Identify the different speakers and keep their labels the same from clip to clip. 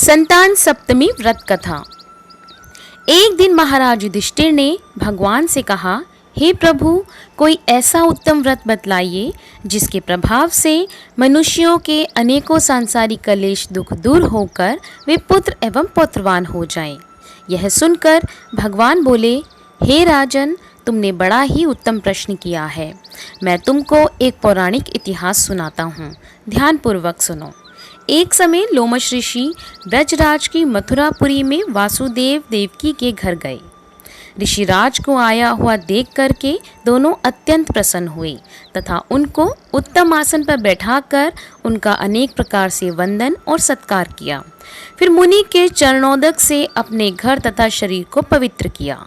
Speaker 1: संतान सप्तमी व्रत कथा। एक दिन महाराज युधिष्ठिर ने भगवान से कहा, हे प्रभु, कोई ऐसा उत्तम व्रत बतलाइए जिसके प्रभाव से मनुष्यों के अनेकों सांसारिक कलेश दुख दूर होकर वे पुत्र एवं पौत्रवान हो जाएं। यह सुनकर भगवान बोले, हे राजन, तुमने बड़ा ही उत्तम प्रश्न किया है। मैं तुमको एक पौराणिक इतिहास सुनाता हूँ, ध्यानपूर्वक सुनो। एक समय लोमश ऋषि ब्रजराज की मथुरापुरी में वासुदेव देवकी के घर गए। ऋषिराज को आया हुआ देख करके दोनों अत्यंत प्रसन्न हुए तथा उनको उत्तम आसन पर बैठाकर उनका अनेक प्रकार से वंदन और सत्कार किया। फिर मुनि के चरणोदक से अपने घर तथा शरीर को पवित्र किया।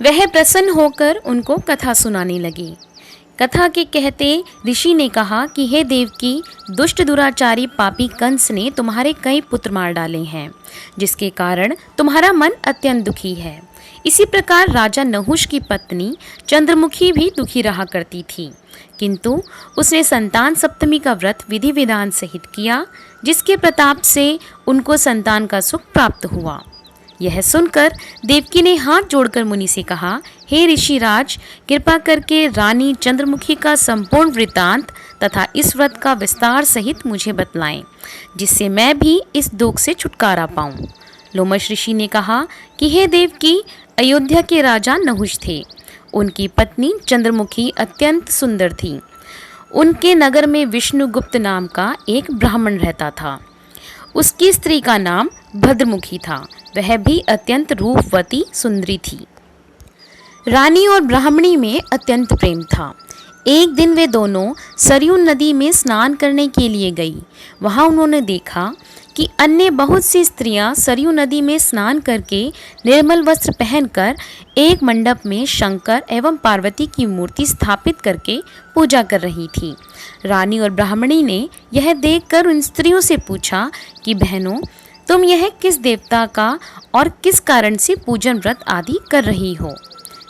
Speaker 1: वह प्रसन्न होकर उनको कथा सुनाने लगे। कथा के कहते ऋषि ने कहा कि हे देवकी, दुष्ट दुराचारी पापी कंस ने तुम्हारे कई पुत्र मार डाले हैं, जिसके कारण तुम्हारा मन अत्यंत दुखी है। इसी प्रकार राजा नहुष की पत्नी चंद्रमुखी भी दुखी रहा करती थी, किंतु उसने संतान सप्तमी का व्रत विधि विधान सहित किया, जिसके प्रताप से उनको संतान का सुख प्राप्त हुआ। यह सुनकर देवकी ने हाथ जोड़कर मुनि से कहा, हे ऋषिराज, कृपा करके रानी चंद्रमुखी का संपूर्ण वृत्तांत तथा इस व्रत का विस्तार सहित मुझे बतलाएं, जिससे मैं भी इस दुख से छुटकारा पाऊं। लोमश ऋषि ने कहा कि हे देवकी, अयोध्या के राजा नहुष थे। उनकी पत्नी चंद्रमुखी अत्यंत सुंदर थी। उनके नगर में विष्णुगुप्त नाम का एक ब्राह्मण रहता था। उसकी स्त्री का नाम भद्रमुखी था। वह भी अत्यंत रूपवती सुंदरी थी। रानी और ब्राह्मणी में अत्यंत प्रेम था। एक दिन वे दोनों सरयू नदी में स्नान करने के लिए गई। वहां उन्होंने देखा कि अन्य बहुत सी स्त्रियां सरयू नदी में स्नान करके निर्मल वस्त्र पहनकर एक मंडप में शंकर एवं पार्वती की मूर्ति स्थापित करके पूजा कर रही थी। रानी और ब्राह्मणी ने यह देखकर उन स्त्रियों से पूछा कि बहनों, तुम यह किस देवता का और किस कारण से पूजन व्रत आदि कर रही हो?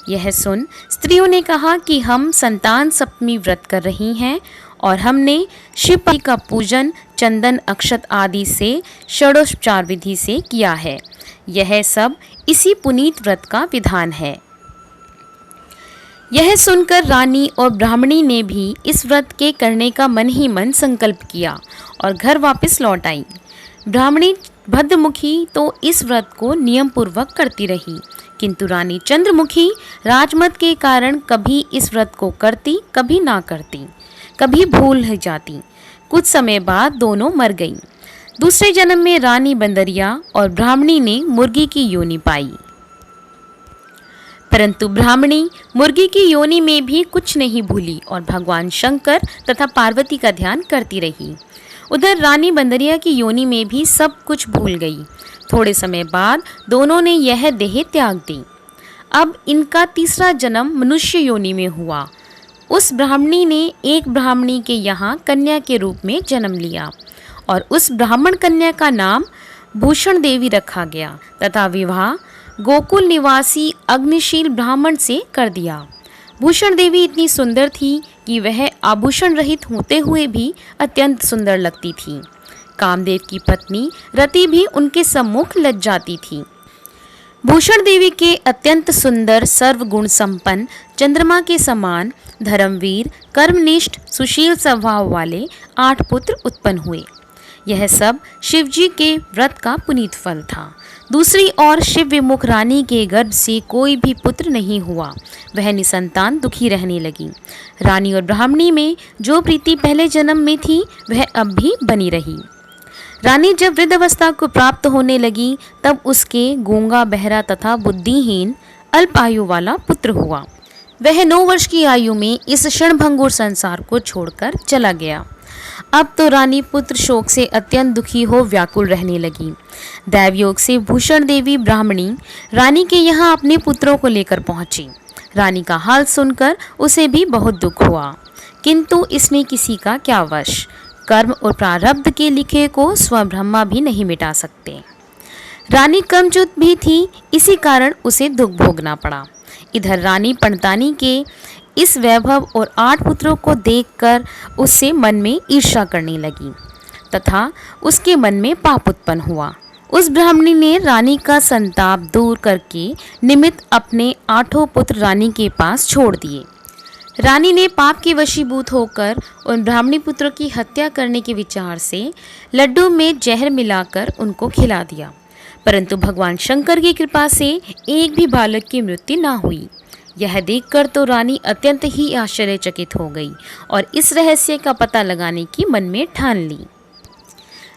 Speaker 1: यह सुन स्त्रियों ने कहा कि हम संतान सप्तमी व्रत कर रही हैं और हमने शिव का पूजन चंदन अक्षत आदि से षोडशोपचार विधि से किया है। यह सब इसी पुनीत व्रत का विधान है। यह सुनकर रानी और ब्राह्मणी ने भी इस व्रत के करने का मन ही मन संकल्प किया और घर वापस लौट आई। ब्राह्मणी भद्रमुखी तो इस व्रत को नियम पूर्वक करती रही, किंतु रानी चंद्रमुखी राजमत के कारण कभी इस व्रत को करती, कभी ना करती, कभी भूल जाती। कुछ समय बाद दोनों मर गईं। दूसरे जन्म में रानी बंदरिया और ब्राह्मणी ने मुर्गी की योनि पाई, परंतु ब्राह्मणी मुर्गी की योनि में भी कुछ नहीं भूली और भगवान शंकर तथा पार्वती का ध्यान करती रही। उधर रानी बंदरिया की योनि में भी सब कुछ भूल गई। थोड़े समय बाद दोनों ने यह देह त्याग दी। अब इनका तीसरा जन्म मनुष्य योनि में हुआ। उस ब्राह्मणी ने एक ब्राह्मणी के यहाँ कन्या के रूप में जन्म लिया और उस ब्राह्मण कन्या का नाम भूषण देवी रखा गया तथा विवाह गोकुल निवासी अग्निशील ब्राह्मण से कर दिया। भूषण देवी इतनी सुंदर थी कि वह आभूषण रहित होते हुए भी अत्यंत सुंदर लगती थी। कामदेव की पत्नी रति भी उनके सम्मुख लज जाती थी। भूषण देवी के अत्यंत सुंदर सर्वगुण संपन्न चंद्रमा के समान धर्मवीर कर्मनिष्ठ सुशील स्वभाव वाले 8 पुत्र उत्पन्न हुए। यह सब शिवजी के व्रत का पुनीत फल था। दूसरी ओर शिव विमुख रानी के गर्भ से कोई भी पुत्र नहीं हुआ। वह निसंतान दुखी रहने लगी। रानी और ब्राह्मणी में जो प्रीति पहले जन्म में थी वह अब भी बनी रही। रानी जब वृद्धावस्था को प्राप्त होने लगी तब उसके गूंगा बहरा तथा बुद्धिहीन अल्प आयु वाला पुत्र हुआ। वह 9 वर्ष की आयु में इस क्षणभंगुर संसार को छोड़कर चला गया। अब तो रानी पुत्र शोक से अत्यंत दुखी हो व्याकुल रहने लगी। दैवयोग से भूषण देवी ब्राह्मणी रानी के यहाँ अपने पुत्रों को लेकर पहुंची। रानी का हाल सुनकर उसे भी बहुत दुख हुआ, किंतु इसने किसी का क्या वश। कर्म और प्रारब्ध के लिखे को स्वब्रह्मा भी नहीं मिटा सकते। रानी कमजोर भी थी, इसी कारण उसे दुख भोगना पड़ा। इधर रानी पंडतानी के इस वैभव और 8 पुत्रों को देखकर उससे मन में ईर्ष्या करने लगी। तथा उसके मन में पाप उत्पन्न हुआ। उस ब्राह्मणी ने रानी का संताप दूर करके निमित्त अपने 8 पुत्र रानी के पास छोड़ दिए। रानी ने पाप के वशीभूत होकर उन ब्राह्मणी पुत्रों की हत्या करने के विचार से लड्डू में जहर मिलाकर उनको खिला दिया, परंतु भगवान शंकर की कृपा से एक भी बालक की मृत्यु न हुई। यह देखकर तो रानी अत्यंत ही आश्चर्यचकित हो गई और इस रहस्य का पता लगाने की मन में ठान ली।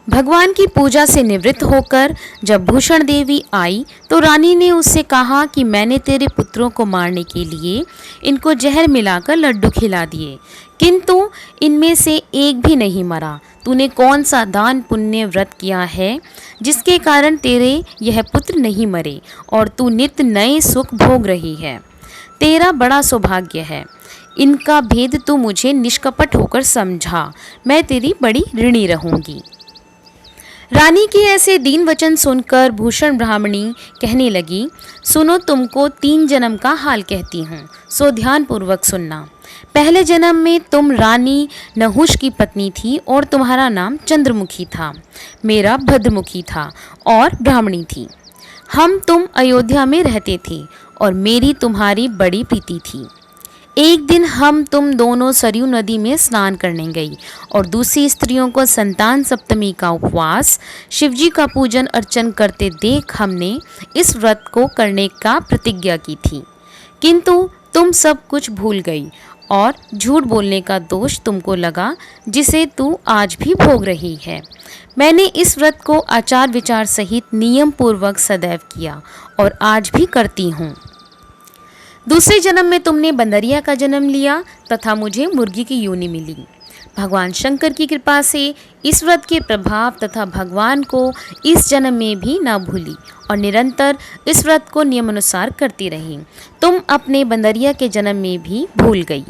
Speaker 1: भगवान की पूजा से निवृत्त होकर जब भूषण देवी आई तो रानी ने उससे कहा कि मैंने तेरे पुत्रों को मारने के लिए इनको जहर मिलाकर लड्डू खिला दिए, किंतु इनमें से एक भी नहीं मरा। तूने कौन सा दान पुण्य व्रत किया है जिसके कारण तेरे यह पुत्र नहीं मरे और तू नित्य नए सुख भोग रही है? तेरा बड़ा सौभाग्य है। इनका भेद तू मुझे निष्कपट होकर समझा, मैं तेरी बड़ी ऋणी रहूंगी। रानी के ऐसे दीन वचन सुनकर भूषण ब्राह्मणी कहने लगी, सुनो, तुमको 3 जन्म का हाल कहती हूँ, सो ध्यान पूर्वक सुनना। पहले जन्म में तुम रानी नहुष की पत्नी थी और तुम्हारा नाम चंद्रमुखी था, मेरा भद्रमुखी था और ब्राह्मणी थी। हम तुम अयोध्या में रहते थे और मेरी तुम्हारी बड़ी प्रीति थी। एक दिन हम तुम दोनों सरयू नदी में स्नान करने गई और दूसरी स्त्रियों को संतान सप्तमी का उपवास, शिवजी का पूजन अर्चन करते देख हमने इस व्रत को करने का प्रतिज्ञा की थी, किंतु तुम सब कुछ भूल गई और झूठ बोलने का दोष तुमको लगा, जिसे तू आज भी भोग रही है। मैंने इस व्रत को आचार विचार सहित नियम पूर्वक सदैव किया और आज भी करती हूँ। दूसरे जन्म में तुमने बंदरिया का जन्म लिया तथा मुझे मुर्गी की योनि मिली। भगवान शंकर की कृपा से इस व्रत के प्रभाव तथा भगवान को इस जन्म में भी न भूली और निरंतर इस व्रत को नियमानुसार करती रही। तुम अपने बंदरिया के जन्म में भी भूल गई।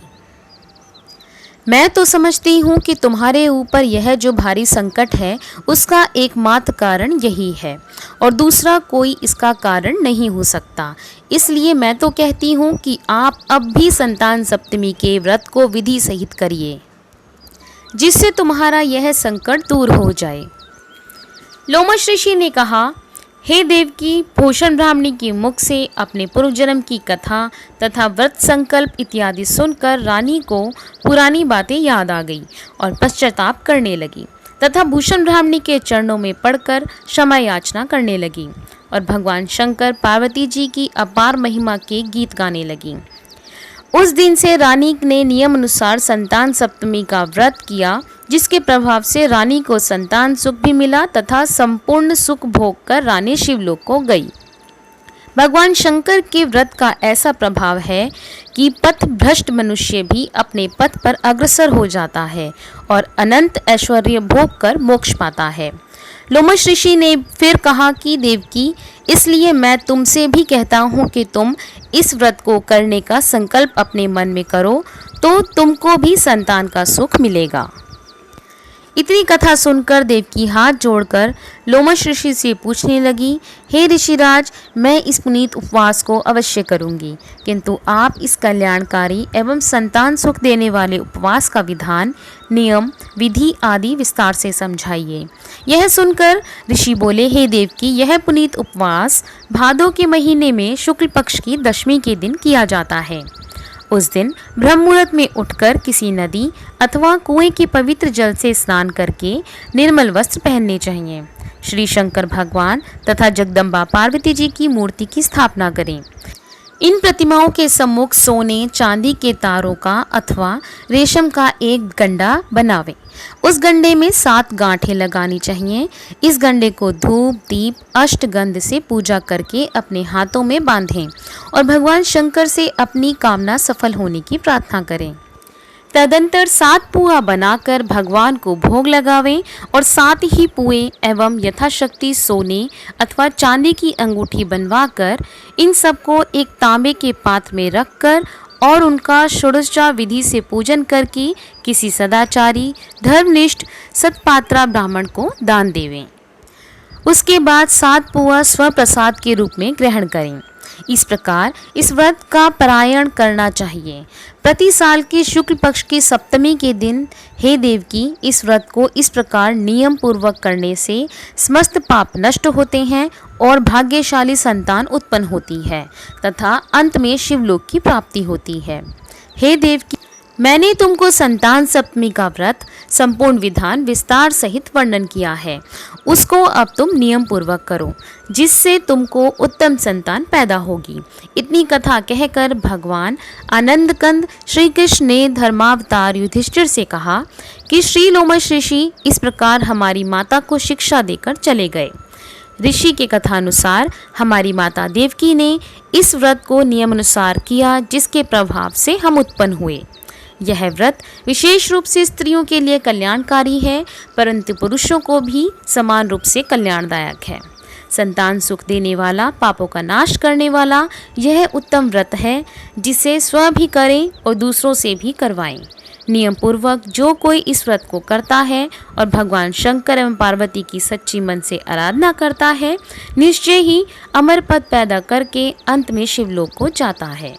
Speaker 1: मैं तो समझती हूँ कि तुम्हारे ऊपर यह जो भारी संकट है उसका एकमात्र कारण यही है और दूसरा कोई इसका कारण नहीं हो सकता। इसलिए मैं तो कहती हूँ कि आप अब भी संतान सप्तमी के व्रत को विधि सहित करिए, जिससे तुम्हारा यह संकट दूर हो जाए। लोमश ऋषि ने कहा, हे देवकी, भूषण ब्राह्मणी के मुख से अपने पूर्व जन्म की कथा तथा व्रत संकल्प इत्यादि सुनकर रानी को पुरानी बातें याद आ गई और पश्चाताप करने लगी तथा भूषण ब्राह्मणी के चरणों में पड़कर क्षमा याचना करने लगी और भगवान शंकर पार्वती जी की अपार महिमा के गीत गाने लगी। उस दिन से रानी ने नियम अनुसार संतान सप्तमी का व्रत किया, जिसके प्रभाव से रानी को संतान सुख भी मिला तथा संपूर्ण सुख भोग कर रानी शिवलोक को गई। भगवान शंकर के व्रत का ऐसा प्रभाव है कि पथ भ्रष्ट मनुष्य भी अपने पथ पर अग्रसर हो जाता है और अनंत ऐश्वर्य भोग कर मोक्ष पाता है। लोमश ऋषि ने फिर कहा कि देवकी, इसलिए मैं तुमसे भी कहता हूँ कि तुम इस व्रत को करने का संकल्प अपने मन में करो तो तुमको भी संतान का सुख मिलेगा। इतनी कथा सुनकर देवकी हाथ जोड़कर लोमश ऋषि से पूछने लगी, हे ऋषिराज, मैं इस पुनीत उपवास को अवश्य करूंगी, किंतु आप इस कल्याणकारी एवं संतान सुख देने वाले उपवास का विधान, नियम, विधि आदि विस्तार से समझाइए। यह सुनकर ऋषि बोले, हे देवकी, यह पुनीत उपवास भादो के महीने में शुक्ल पक्ष की दशमी के दिन किया जाता है। उस दिन ब्रह्म मुहूर्त में उठकर किसी नदी अथवा कुएं के पवित्र जल से स्नान करके निर्मल वस्त्र पहनने चाहिए। श्री शंकर भगवान तथा जगदम्बा पार्वती जी की मूर्ति की स्थापना करें। इन प्रतिमाओं के सम्मुख सोने चांदी के तारों का अथवा रेशम का एक गंडा बनावें। उस गंडे में 7 गांठें लगानी चाहिए। इस गंडे को धूप, दीप, अष्टगंध से पूजा करके अपने हाथों में बांधें और भगवान शंकर से अपनी कामना सफल होने की प्रार्थना करें। तदंतर 7 पुआ बनाकर भगवान को भोग लगावें और 7 ही पुए एवं यथाशक्ति सोने अथवा चांदी की अंगूठी बनवाकर इन सबको एक तांबे के पात्र में रखकर और उनका षोडशोपचार विधि से पूजन करके किसी सदाचारी, धर्मनिष्ठ, सत्पात्रा ब्राह्मण को दान देवें। उसके बाद 7 पुआ स्वप्रसाद के रूप में ग्रहण करें। इस प्रकार इस व्रत का पारायण करना चाहिए। प्रति साल के शुक्ल पक्ष की सप्तमी के दिन हे देवकी, इस व्रत को इस प्रकार नियम पूर्वक करने से समस्त पाप नष्ट होते हैं और भाग्यशाली संतान उत्पन्न होती है तथा अंत में शिवलोक की प्राप्ति होती है। हे देवकी, मैंने तुमको संतान सप्तमी का व्रत संपूर्ण विधान विस्तार सहित वर्णन किया है, उसको अब तुम नियम पूर्वक करो, जिससे तुमको उत्तम संतान पैदा होगी। इतनी कथा कहकर भगवान आनंद कंद श्री कृष्ण ने धर्मावतार युधिष्ठिर से कहा कि श्री लोमश ऋषि इस प्रकार हमारी माता को शिक्षा देकर चले गए। ऋषि के कथानुसार हमारी माता देवकी ने इस व्रत को नियमानुसार किया, जिसके प्रभाव से हम उत्पन्न हुए। यह व्रत विशेष रूप से स्त्रियों के लिए कल्याणकारी है, परंतु पुरुषों को भी समान रूप से कल्याणदायक है। संतान सुख देने वाला, पापों का नाश करने वाला यह उत्तम व्रत है, जिसे स्व भी करें और दूसरों से भी करवाएं। नियम पूर्वक जो कोई इस व्रत को करता है और भगवान शंकर एवं पार्वती की सच्ची मन से आराधना करता है, निश्चय ही अमर पद पैदा करके अंत में शिवलोक को जाता है।